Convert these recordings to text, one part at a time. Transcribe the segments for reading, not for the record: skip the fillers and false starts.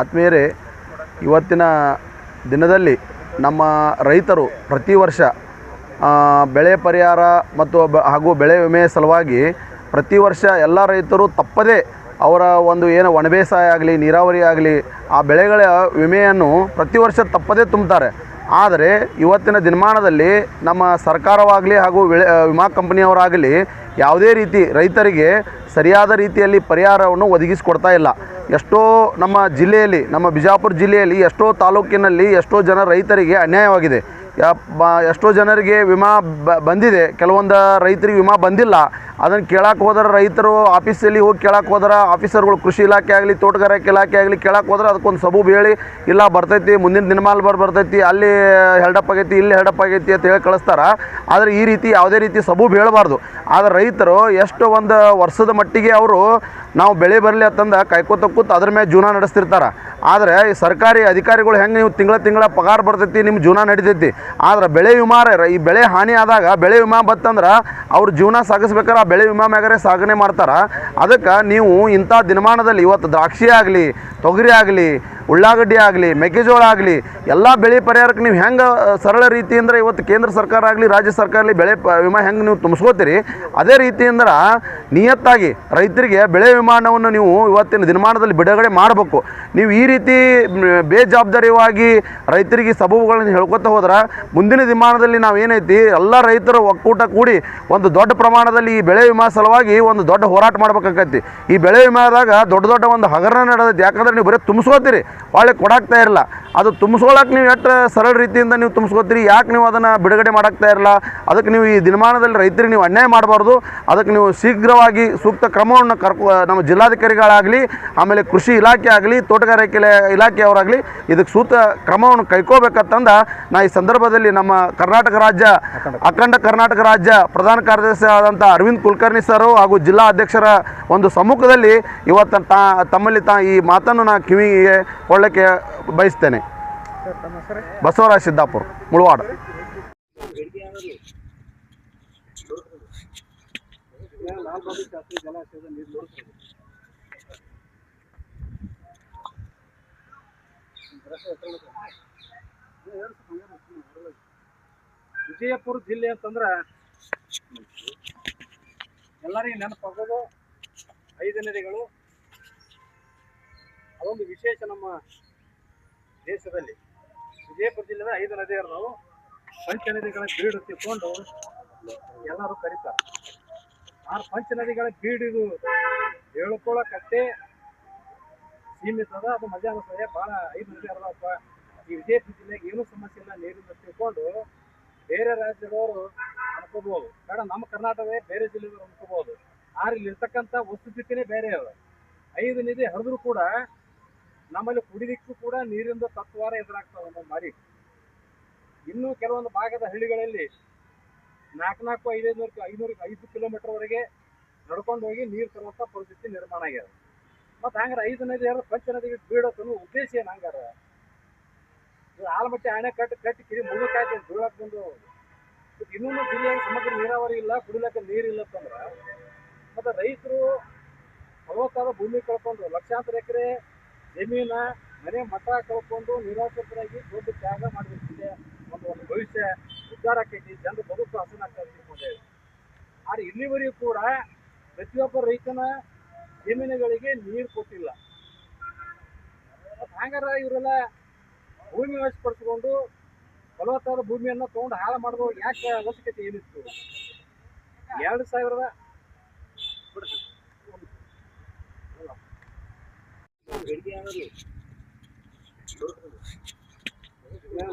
ಆತ್ಮೀಯರೇ, ಇವತ್ತಿನ ದಿನದಲ್ಲಿ ನಮ್ಮ ರೈತರು ಪ್ರತಿ ವರ್ಷ ಬೆಳೆ ಪರಿಹಾರ ಮತ್ತು ಹಾಗೂ ಬೆಳೆ ವಿಮೆ ಸಲುವಾಗಿ ಪ್ರತಿ ವರ್ಷ ಎಲ್ಲ ರೈತರು ತಪ್ಪದೇ ಅವರ ಒಂದು ಏನು ಒಣಬೇಸಾಯ ಆಗಲಿ ನೀರಾವರಿ ಆಗಲಿ ಆ ಬೆಳೆಗಳ ವಿಮೆಯನ್ನು ಪ್ರತಿ ವರ್ಷ ತಪ್ಪದೇ ತುಂಬುತ್ತಾರೆ. ಆದರೆ ಇವತ್ತಿನ ದಿನಮಾನದಲ್ಲಿ ನಮ್ಮ ಸರ್ಕಾರವಾಗಲಿ ಹಾಗೂ ವಿಮಾ ಕಂಪನಿಯವರಾಗಲಿ ಯಾವುದೇ ರೀತಿ ರೈತರಿಗೆ ಸರಿಯಾದ ರೀತಿಯಲ್ಲಿ ಪರಿಹಾರವನ್ನು ಒದಗಿಸಿಕೊಡ್ತಾ ಇಲ್ಲ. ಎಷ್ಟೋ ನಮ್ಮ ಜಿಲ್ಲೆಯಲ್ಲಿ, ನಮ್ಮ ಬಿಜಾಪುರ ಜಿಲ್ಲೆಯಲ್ಲಿ ಎಷ್ಟೋ ತಾಲೂಕಿನಲ್ಲಿ ಎಷ್ಟೋ ಜನ ರೈತರಿಗೆ ಅನ್ಯಾಯವಾಗಿದೆ. ಎಷ್ಟೋ ಜನರಿಗೆ ವಿಮಾ ಬಂದಿದೆ, ಕೆಲವೊಂದು ರೈತರಿಗೆ ವಿಮಾ ಬಂದಿಲ್ಲ. ಅದನ್ನು ಕೇಳಕ್ಕೆ ಹೋದ್ರೆ ರೈತರು ಆಫೀಸಲ್ಲಿ ಹೋಗಿ ಕೇಳಕ್ಕೆ ಹೋದ್ರೆ ಆಫೀಸರ್ಗಳು ಕೃಷಿ ಇಲಾಖೆ ಆಗಲಿ ತೋಟಗಾರಿಕೆ ಇಲಾಖೆ ಆಗಲಿ ಕೇಳಕ್ಕೆ ಹೋದ್ರೆ ಅದಕ್ಕೊಂದು ಸಬೂಬು ಹೇಳಿ ಇಲ್ಲ ಬರ್ತೈತಿ ಮುಂದಿನ ದಿನಮಾಲ್ ಬರ್ತೈತಿ, ಅಲ್ಲಿ ಹೆಲ್ಡಪ್ ಆಗೈತಿ ಇಲ್ಲಿ ಹೆಲ್ಡಪ್ ಆಗೈತಿ ಅಂತ ಹೇಳಿ ಕಳಿಸ್ತಾರೆ. ಆದರೆ ಈ ರೀತಿ ಯಾವುದೇ ರೀತಿ ಸಬೂಬು ಹೇಳಬಾರ್ದು. ಆದರೆ ರೈತರು ಎಷ್ಟು ಒಂದು ವರ್ಷದ ಮಟ್ಟಿಗೆ ಅವರು ನಾವು ಬೆಳೆ ಬರಲಿ ಅಂತಂದು ಕಾಯ್ಕೋತ ಕೂತು ಅದ್ರ ಮೇಲೆ ಜೀವನ ನಡೆಸ್ತಿರ್ತಾರೆ. ಆದರೆ ಈ ಸರ್ಕಾರಿ ಅಧಿಕಾರಿಗಳು ಹೆಂಗೆ ನೀವು ತಿಂಗಳ ಪಗಾರ ಬರ್ತೈತಿ, ನಿಮ್ಮ ಜೀವನ ನಡಿತೈತಿ. ಆದ್ರೆ ಬೆಳೆ ವಿಮಾ ಈ ಬೆಳೆ ಹಾನಿ ಆದಾಗ ಬೆಳೆ ವಿಮಾ ಬತ್ತಂದ್ರೆ ಅವ್ರ ಜೀವನ ಸಾಗಿಸ್ಬೇಕಾದ್ರೆ ಆ ಬೆಳೆ ವಿಮಾ ಮ್ಯಾಗರೆ ಸಾಗಣೆ ಮಾಡ್ತಾರೆ. ಅದಕ್ಕೆ ನೀವು ಇಂಥ ದಿನಮಾನದಲ್ಲಿ ಇವತ್ತು ದ್ರಾಕ್ಷಿ ಆಗಲಿ, ತೊಗರಿ ಆಗಲಿ, ಉಳ್ಳಾಗಡ್ಡಿ ಆಗಲಿ, ಮೆಕ್ಕೆಜೋಳ ಆಗಲಿ ಎಲ್ಲ ಬೆಳೆ ಪರಿಹಾರಕ್ಕೆ ನೀವು ಹೆಂಗೆ ಸರಳ ರೀತಿಯಿಂದ ಇವತ್ತು ಕೇಂದ್ರ ಸರ್ಕಾರ ಆಗಲಿ ರಾಜ್ಯ ಸರ್ಕಾರ ಆಗಲಿ ಬೆಳೆ ವಿಮಾ ಹೆಂಗೆ ನೀವು ತುಂಬಿಸ್ಕೋತೀರಿ, ಅದೇ ರೀತಿಯಿಂದ ನಿಯತ್ತಾಗಿ ರೈತರಿಗೆ ಬೆಳೆ ವಿಮಾನವನ್ನು ನೀವು ಇವತ್ತಿನ ದಿನಮಾನದಲ್ಲಿ ಬಿಡುಗಡೆ ಮಾಡಬೇಕು. ನೀವು ಈ ರೀತಿ ಬೇಜವಾಬ್ದಾರಿಯಾಗಿ ರೈತರಿಗೆ ಸಬೂಬುಗಳನ್ನು ಹೇಳ್ಕೊತ ಹೋದ್ರೆ ಮುಂದಿನ ದಿನಮಾನದಲ್ಲಿ ನಾವೇನೈತಿ ಎಲ್ಲ ರೈತರು ಒಕ್ಕೂಟ ಕೂಡಿ ಒಂದು ದೊಡ್ಡ ಪ್ರಮಾಣದಲ್ಲಿ ಈ ಬೆಳೆ ವಿಮಾ ಸಲುವಾಗಿ ಒಂದು ದೊಡ್ಡ ಹೋರಾಟ ಮಾಡ್ಬೇಕಾಗೈತಿ. ಈ ಬೆಳೆ ವಿಮಾದಾಗ ದೊಡ್ಡ ಒಂದು ಹಗರಣ ನಡೆದೈತಿ. ಯಾಕಂದ್ರೆ ನೀವು ಬರೀ ತುಂಬಿಸ್ಕೋತೀರಿ, ಒಳ್ಳೆ ಕೊಡಾಕ್ತಾ ಇರಲ್ಲ. ಅದು ತುಂಬಿಸ್ಕೊಳಕ್ಕೆ ನೀವು ಎಷ್ಟು ಸರಳ ರೀತಿಯಿಂದ ನೀವು ತುಂಬಿಸ್ಕೋತೀರಿ, ಯಾಕೆ ನೀವು ಅದನ್ನು ಬಿಡುಗಡೆ ಮಾಡೋಕ್ತಾ ಇರಲ್ಲ? ಅದಕ್ಕೆ ನೀವು ಈ ದಿನಮಾನದಲ್ಲಿ ರೈತರಿಗೆ ನೀವು ಅನ್ಯಾಯ ಮಾಡಬಾರ್ದು. ಅದಕ್ಕೆ ನೀವು ಶೀಘ್ರವಾಗಿ ಸೂಕ್ತ ಕ್ರಮವನ್ನು ನಮ್ಮ ಜಿಲ್ಲಾಧಿಕಾರಿಗಳಾಗಲಿ, ಆಮೇಲೆ ಕೃಷಿ ಇಲಾಖೆ ಆಗಲಿ, ತೋಟಗಾರಿಕೆ ಇಲಾಖೆಯವರಾಗಲಿ ಇದಕ್ಕೆ ಸೂಕ್ತ ಕ್ರಮವನ್ನು ಕೈಗೊಳ್ಬೇಕಂತಂದ ನಾ ಈ ಸಂದರ್ಭದಲ್ಲಿ ನಮ್ಮ ಅಖಂಡ ಕರ್ನಾಟಕ ರಾಜ್ಯ ಪ್ರಧಾನ ಕಾರ್ಯದರ್ಶಿ ಆದಂಥ ಅರವಿಂದ್ ಕುಲಕರ್ಣಿ ಸರ್ ಹಾಗೂ ಜಿಲ್ಲಾ ಅಧ್ಯಕ್ಷರ ಒಂದು ಸಮ್ಮುಖದಲ್ಲಿ ಇವತ್ತು ತಮ್ಮಲ್ಲಿ ಈ ಮಾತನ್ನು ನಾನು ಕಿವಿಗೆ ಕೊಳ್ಳಕ್ಕೆ ಬಯಸ್ತೇನೆ. ಬಸವರಾಜ್ ಸಿದ್ದಾಪುರ, ಮುಳವಾಡ. ವಿಜಯಪುರ ಜಿಲ್ಲೆ ಅಂತಂದ್ರೆ ಎಲ್ಲರಿಗೂ ನೆನಪಾಗೋದು 5 ನದಿಗಳು. ಅದೊಂದು ವಿಶೇಷ ನಮ್ಮ ದೇಶದಲ್ಲಿ. ವಿಜಯಪುರ ಜಿಲ್ಲೆದ 5 ನದಿಗಳು ನಾವು ಪಂಚನದಿಗಳ ಬೀಡು ತಿಳ್ಕೊಂಡು ಎಲ್ಲರೂ ಕರೀತಾರೆ. ಆ ಪಂಚನದಿಗಳ ಬೀಡಿದು ಹೇಳ್ಕೊಳಕಟ್ಟೆ ಸೀಮಿತ ಅದ. ಅದು ಮಧ್ಯಾಹ್ನ ಸಮಯ ಭಾಳ 5 ನದಿ ಅರ್ಧಪ್ಪ. ಈ ವಿಜಯಪುರ ಜಿಲ್ಲೆಗೆ ಏನೂ ಸಮಸ್ಯೆ ಇಲ್ಲ ನೀರಿಂದ ತಿಳ್ಕೊಂಡು ಬೇರೆ ರಾಜ್ಯದವರು ಅನ್ಕೋಬಹುದು, ಬೇಡ ನಮ್ಮ ಕರ್ನಾಟಕವೇ ಬೇರೆ ಜಿಲ್ಲೆದವರು ಅನ್ಕೋಬಹುದು. ಆದ್ರೆ ಇಲ್ಲಿರ್ತಕ್ಕಂಥ ವಸ್ತುಸ್ಥಿತಿನೇ ಬೇರೆ ಅದ. 5 ನದಿ ಹರಿದ್ರು ಕೂಡ ನಮ್ಮಲ್ಲಿ ಕುಡಿಲಿಕ್ಕೂ ಕೂಡ ನೀರಿಂದ ತತ್ವಾರ ಎದುರಾಗ್ತಾವ ಒಂದೊಂದು ಮಾರಿ. ಇನ್ನೂ ಕೆಲವೊಂದು ಭಾಗದ ಹಳ್ಳಿಗಳಲ್ಲಿ 400-500 ಕಿಲೋಮೀಟರ್ವರೆಗೆ ನಡ್ಕೊಂಡು ಹೋಗಿ ನೀರು ತರುವಂಥ ಪರಿಸ್ಥಿತಿ ನಿರ್ಮಾಣ ಆಗ್ಯದ. ಮತ್ತು ಹಂಗಾರೆ 5 ನದಿ ಹರಿದು ಪಂಚನದಿಗೆ ಬೀಳೋತನು ಉದ್ದೇಶ ಏನು? ಹಂಗಾರ ಆಲಮಟ್ಟಿ ಅಣೆ ಕಟ್ಟಿ ಕಿರಿ ಮುಳುಕಾಯ್ತು ಬೀಳಕ್ಕೆ ಬಂದು ಇನ್ನೊಂದು ಜಿಲ್ಲೆಯಲ್ಲಿ ಸಮಗ್ರ ನೀರಾವರಿ ಇಲ್ಲ, ಕುಡಿಲಕ್ಕೆ ನೀರಿಲ್ಲ ಅಂತಂದ್ರೆ ಮತ್ತು ರೈತರು ಫಲವತ್ತಾದ ಭೂಮಿ ಕಳ್ಕೊಂಡು ಲಕ್ಷಾಂತರ ಎಕರೆ ಜಮೀನ ಮನೆ ಮಠ ಕಳ್ಕೊಂಡು ನಿರಾಶ್ರಿತರಾಗಿ ದೊಡ್ಡ ತ್ಯಾಗ ಮಾಡಬೇಕಿದೆ. ಒಂದು ಭವಿಷ್ಯ ಉದ್ಧಾರ ಆಕೈತಿ, ಜನರು ಬದುಕು ಹಸನಾಗ್ತದೆ ತಿಳ್ಕೊಂಡೇವೆ. ಆದರೆ ಇಲ್ಲಿವರೆಗೂ ಕೂಡ ಪ್ರತಿಯೊಬ್ಬ ರೈತನ ಜಮೀನುಗಳಿಗೆ ನೀರು ಕೊಟ್ಟಿಲ್ಲ. ಮತ್ತು ಹಂಗಾರ ಇವರೆಲ್ಲ ಭೂಮಿ ವಶಪಡಿಸ್ಕೊಂಡು ಫಲವತ್ತಾದ ಭೂಮಿಯನ್ನು ತೊಗೊಂಡು ಹಾಳು ಮಾಡೋದು ಯಾಕೆ ಅವಶ್ಯಕತೆ ಏನಿತ್ತು? 2000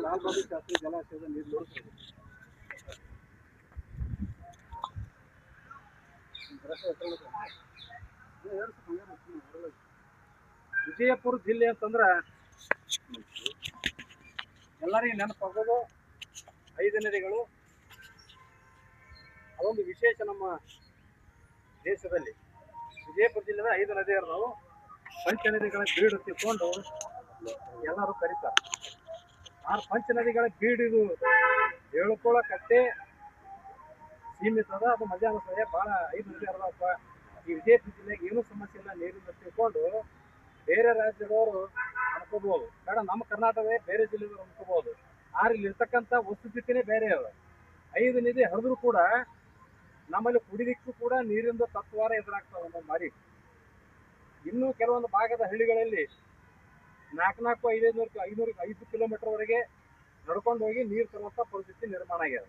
ಲಾಲ್ಬಾಬು ಶಾಸ್ತ್ರಿ ಜಲಾಶಯದ ನೀರು ವಿಜಯಪುರ ಜಿಲ್ಲೆ ಅಂತಂದ್ರೆ ಎಲ್ಲರಿಗೂ ನೆನಪಾಗೋದು 5 ನದಿಗಳು. ಅದೊಂದು ವಿಶೇಷ ನಮ್ಮ ದೇಶದಲ್ಲಿ. ವಿಜಯಪುರ ಜಿಲ್ಲೆದ 5 ನದಿಗಳು ನಾವು ಪಂಚನದಿಗಳ ಬೀಡು ತಿಳ್ಕೊಂಡು ಎಲ್ಲರೂ ಕರೀತಾರೆ. ಆ ಪಂಚನದಿಗಳ ಬೀಡಿದು ಹೇಳ್ಕೊಳಕಟ್ಟೆ ಸೀಮಿತ ಅದ. ಅದು ಮಧ್ಯಾಹ್ನ ಸಮಯ ಭಾಳ 5 ನದಿ ಅರ್ಧಪ್ಪ. ಈ ವಿಜಯಪುರ ಜಿಲ್ಲೆಗೆ ಏನೂ ಸಮಸ್ಯೆ ಇಲ್ಲ ನೀರಿಂದ ತಿಳ್ಕೊಂಡು ಬೇರೆ ರಾಜ್ಯದವರು ಅನ್ಕೋಬಹುದು, ಬೇಡ ನಮ್ಮ ಕರ್ನಾಟಕವೇ ಬೇರೆ ಜಿಲ್ಲೆದವ್ರು ಅನ್ಕೋಬಹುದು. ಆದ್ರೆ ಇಲ್ಲಿ ಇರ್ತಕ್ಕಂಥ ವಸ್ತುಸ್ಥಿತಿನೇ ಬೇರೆ ಅವ. 5 ನದಿ ಹರಿದ್ರು ಕೂಡ ನಮ್ಮಲ್ಲಿ ಕುಡಿಲಿಕ್ಕೂ ಕೂಡ ನೀರಿಂದ ತತ್ವಾರ ಎದುರಾಗ್ತವೆ ಒಂದೊಂದು ಬಾರಿ. ಇನ್ನೂ ಕೆಲವೊಂದು ಭಾಗದ ಹಳ್ಳಿಗಳಲ್ಲಿ 4-5 ಕಿಲೋಮೀಟರ್ ವರೆಗೆ ನಡ್ಕೊಂಡು ಹೋಗಿ ನೀರು ತರುವಂತ ಪರಿಸ್ಥಿತಿ ನಿರ್ಮಾಣ ಆಗ್ಯದ.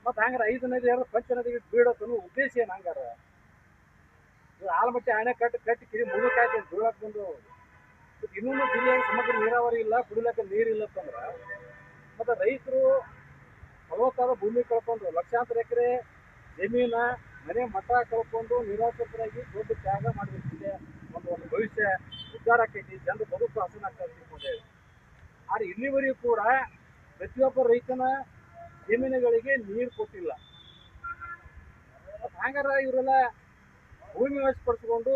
ಮತ್ತೆ ಹಂಗಾರೆ 5 ನದಿ ಹರಿದು ಪಂಚ ನದಿಗೆ ಬೀಳೋತನು ಉದ್ದೇಶ ಏನು? ಹಂಗಾರ ಆಲಮಟ್ಟಿ ಅಣೆ ಕಟ್ಟಿ ಕಿರಿ ಮುಳುಕಾಯ್ತು ಬೀಳಕ್ ಬಂದು ಇನ್ನೊಂದು ಜಿಲ್ಲೆಯಾಗ ಸಮಗ್ರ ನೀರಾವರಿ ಇಲ್ಲ, ಕುಡಿಲಕ್ಕ ನೀರಿಲ್ಲ ಅಂತಂದ್ರ ಮತ್ತೆ ರೈತರು ಫಲವತ್ತಾದ ಭೂಮಿ ಕಳ್ಕೊಂಡು ಲಕ್ಷಾಂತರ ಎಕರೆ ಜಮೀನ ಮನೆ ಮಠ ಕಳ್ಕೊಂಡು ನಿರಾಶ್ರಿತರಾಗಿ ದೊಡ್ಡ ತ್ಯಾಗ ಮಾಡಬೇಕಿದೆ. ಒಂದು ಭವಿಷ್ಯ ಉದ್ಧಾರ ಆಕೈತಿ, ಜನರು ಬದುಕು ಹಸನಾಗ್ತಾ ತಿಳ್ಕೊಂಡೇವೆ. ಆದ್ರೆ ಇಲ್ಲಿವರೆಗೂ ಕೂಡ ಪ್ರತಿಯೊಬ್ಬ ರೈತನ ಜಮೀನುಗಳಿಗೆ ನೀರು ಕೊಟ್ಟಿಲ್ಲ. ಹಂಗಾರ ಇವರೆಲ್ಲ ಭೂಮಿ ವಶಪಡಿಸಿಕೊಂಡು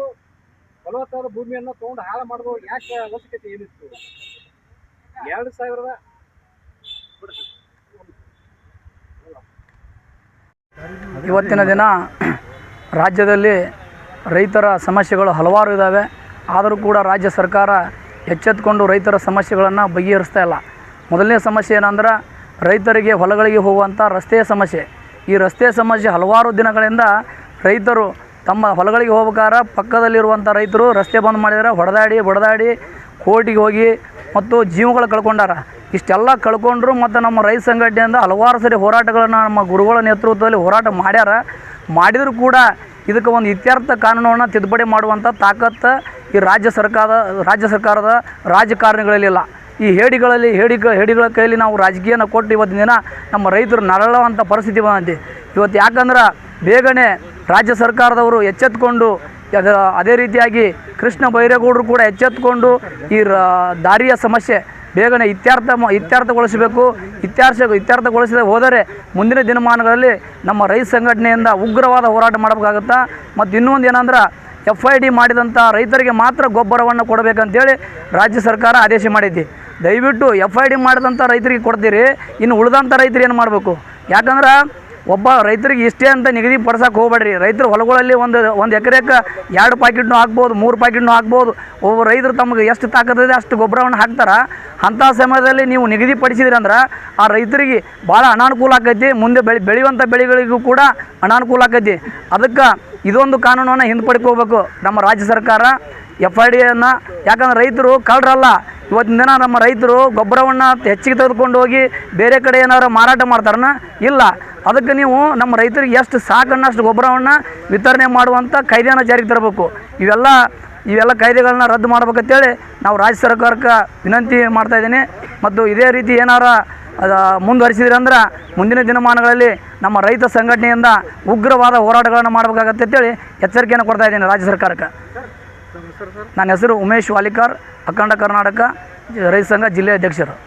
ಫಲವತ್ತಾದ ಭೂಮಿಯನ್ನು ತಗೊಂಡು ಹಾಳು ಮಾಡೋದು ಯಾಕೆ ಅವಶ್ಯಕತೆ ಏನಿತ್ತು? 2000 ಇವತ್ತಿನ ದಿನ ರಾಜ್ಯದಲ್ಲಿ ರೈತರ ಸಮಸ್ಯೆಗಳು ಹಲವಾರು ಇದ್ದಾವೆ. ಆದರೂ ಕೂಡ ರಾಜ್ಯ ಸರ್ಕಾರ ಎಚ್ಚೆತ್ತುಕೊಂಡು ರೈತರ ಸಮಸ್ಯೆಗಳನ್ನು ಬಗೆಹರಿಸ್ತಾ ಇಲ್ಲ. ಮೊದಲನೇ ಸಮಸ್ಯೆ ಏನಂದ್ರೆ ರೈತರಿಗೆ ಹೊಲಗಳಿಗೆ ಹೋಗುವಂಥ ರಸ್ತೆಯ ಸಮಸ್ಯೆ. ಈ ರಸ್ತೆ ಸಮಸ್ಯೆ ಹಲವಾರು ದಿನಗಳಿಂದ ರೈತರು ತಮ್ಮ ಹೊಲಗಳಿಗೆ ಹೋಗ್ಬೇಕಾದ್ರೆ ಪಕ್ಕದಲ್ಲಿರುವಂಥ ರೈತರು ರಸ್ತೆ ಬಂದ್ ಮಾಡಿದರೆ ಹೊಡೆದಾಡಿ ಕೋರ್ಟಿಗೆ ಹೋಗಿ ಮತ್ತು ಜೀವಗಳು ಕಳ್ಕೊಂಡಾರ. ಇಷ್ಟೆಲ್ಲ ಕಳ್ಕೊಂಡ್ರು ಮತ್ತು ನಮ್ಮ ರೈತ ಸಂಘಟನೆಯಿಂದ ಹಲವಾರು ಸರಿ ಹೋರಾಟಗಳನ್ನು ನಮ್ಮ ಗುರುಗಳ ನೇತೃತ್ವದಲ್ಲಿ ಹೋರಾಟ ಮಾಡಿದರೂ ಕೂಡ ಇದಕ್ಕೆ ಒಂದು ಇತ್ಯರ್ಥ ಕಾನೂನನ್ನು ತಿದ್ದುಪಡಿ ಮಾಡುವಂಥ ತಾಕತ್ತು ಈ ರಾಜ್ಯ ಸರ್ಕಾರದ ರಾಜಕಾರಣಿಗಳಲ್ಲಿಲ್ಲ. ಈ ಹೇಡಿಗಳ ಕೈಯಲ್ಲಿ ನಾವು ರಾಜಕೀಯನ ಕೊಟ್ಟು ಇವತ್ತಿನ ದಿನ ನಮ್ಮ ರೈತರು ನರಳುವಂಥ ಪರಿಸ್ಥಿತಿ ಬಂದೈತಿ. ಇವತ್ತು ಯಾಕಂದ್ರೆ ಬೇಗನೆ ರಾಜ್ಯ ಸರ್ಕಾರದವರು ಎಚ್ಚೆತ್ತುಕೊಂಡು ಅದೇ ರೀತಿಯಾಗಿ ಕೃಷ್ಣ ಬೈರೇಗೌಡರು ಕೂಡ ಎಚ್ಚೆತ್ತುಕೊಂಡು ಈ ದಾರಿಯ ಸಮಸ್ಯೆ ಬೇಗನೆ ಇತ್ಯರ್ಥಗೊಳಿಸಬೇಕು. ಇತ್ಯರ್ಥಗೊಳಿಸದೆ ಹೋದರೆ ಮುಂದಿನ ದಿನಮಾನಗಳಲ್ಲಿ ನಮ್ಮ ರೈತ ಸಂಘಟನೆಯಿಂದ ಉಗ್ರವಾದ ಹೋರಾಟ ಮಾಡಬೇಕಾಗುತ್ತಾ. ಮತ್ತು ಇನ್ನೊಂದು ಏನಂದ್ರೆ FID ಮಾಡಿದಂಥ ರೈತರಿಗೆ ಮಾತ್ರ ಗೊಬ್ಬರವನ್ನು ಕೊಡಬೇಕಂತೇಳಿ ರಾಜ್ಯ ಸರ್ಕಾರ ಆದೇಶ ಮಾಡೈತಿ. ದಯವಿಟ್ಟು FID ಮಾಡಿದಂಥ ರೈತರಿಗೆ ಕೊಡ್ತೀರಿ, ಇನ್ನು ಉಳಿದಂಥ ರೈತರು ಏನು ಮಾಡಬೇಕು? ಯಾಕಂದ್ರೆ ಒಬ್ಬ ರೈತರಿಗೆ ಇಷ್ಟೇ ಅಂತ ನಿಗದಿ ಪಡಿಸೋಕೆ ಹೋಗ್ಬೇಡ್ರಿ. ರೈತರು ಹೊಲಗಳಲ್ಲಿ ಒಂದು ಎಕರೆಕ್ಕೆ 2 ಪ್ಯಾಕೆಟ್ನೂ ಹಾಕ್ಬೋದು, 3 ಪ್ಯಾಕೆಟ್ನೂ ಹಾಕ್ಬೋದು. ಒಬ್ಬ ರೈತರು ತಮಗೆ ಎಷ್ಟು ತಾಕತ್ತಿದೆ ಅಷ್ಟು ಗೊಬ್ಬರವನ್ನು ಹಾಕ್ತಾರೆ. ಅಂಥ ಸಮಯದಲ್ಲಿ ನೀವು ನಿಗದಿ ಪಡಿಸಿದ್ರಿ ಅಂದ್ರೆ ಆ ರೈತರಿಗೆ ಭಾಳ ಅನಾನುಕೂಲ ಆಕೈತಿ. ಮುಂದೆ ಬೆಳೆಯುವಂಥ ಬೆಳೆಗಳಿಗೂ ಕೂಡ ಅನಾನುಕೂಲ ಆಕೈತಿ. ಅದಕ್ಕೆ ಇದೊಂದು ಕಾನೂನನ್ನು ಹಿಂಪಡ್ಕೋಬೇಕು ನಮ್ಮ ರಾಜ್ಯ ಸರ್ಕಾರ FIDಯನ್ನು. ಯಾಕಂದ್ರೆ ರೈತರು ಕಳ್ಳರಲ್ಲ. ಇವತ್ತಿನ ದಿನ ನಮ್ಮ ರೈತರು ಗೊಬ್ಬರವನ್ನು ಹೆಚ್ಚಿಗೆ ತೆಗೆದುಕೊಂಡು ಹೋಗಿ ಬೇರೆ ಕಡೆ ಏನಾದ್ರು ಮಾರಾಟ ಮಾಡ್ತಾರನ? ಇಲ್ಲ. ಅದಕ್ಕೆ ನೀವು ನಮ್ಮ ರೈತರಿಗೆ ಎಷ್ಟು ಸಾಕನ್ನಷ್ಟು ಗೊಬ್ಬರವನ್ನು ವಿತರಣೆ ಮಾಡುವಂಥ ಕಾಯ್ದೆಯನ್ನು ಜಾರಿಗೆ ತರಬೇಕು. ಇವೆಲ್ಲ ಕಾಯ್ದೆಗಳನ್ನ ರದ್ದು ಮಾಡ್ಬೇಕಂತೇಳಿ ನಾವು ರಾಜ್ಯ ಸರ್ಕಾರಕ್ಕೆ ವಿನಂತಿ ಮಾಡ್ತಾಯಿದ್ದೀನಿ. ಮತ್ತು ಇದೇ ರೀತಿ ಏನಾರು ಮುಂದುವರಿಸಿದ್ರಿ ಅಂದ್ರೆ ಮುಂದಿನ ದಿನಮಾನಗಳಲ್ಲಿ ನಮ್ಮ ರೈತ ಸಂಘಟನೆಯಿಂದ ಉಗ್ರವಾದ ಹೋರಾಟಗಳನ್ನು ಮಾಡಬೇಕಾಗತ್ತೆ ಅಂತೇಳಿ ಎಚ್ಚರಿಕೆಯನ್ನು ಕೊಡ್ತಾ ಇದ್ದೀನಿ ರಾಜ್ಯ ಸರ್ಕಾರಕ್ಕೆ. ನನ್ನ ಹೆಸರು ಉಮೇಶ್ ವಾಲಿಕಾರ್, ಅಖಂಡ ಕರ್ನಾಟಕ ರೈತ ಸಂಘ ಜಿಲ್ಲೆ ಅಧ್ಯಕ್ಷರು.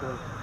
ಆ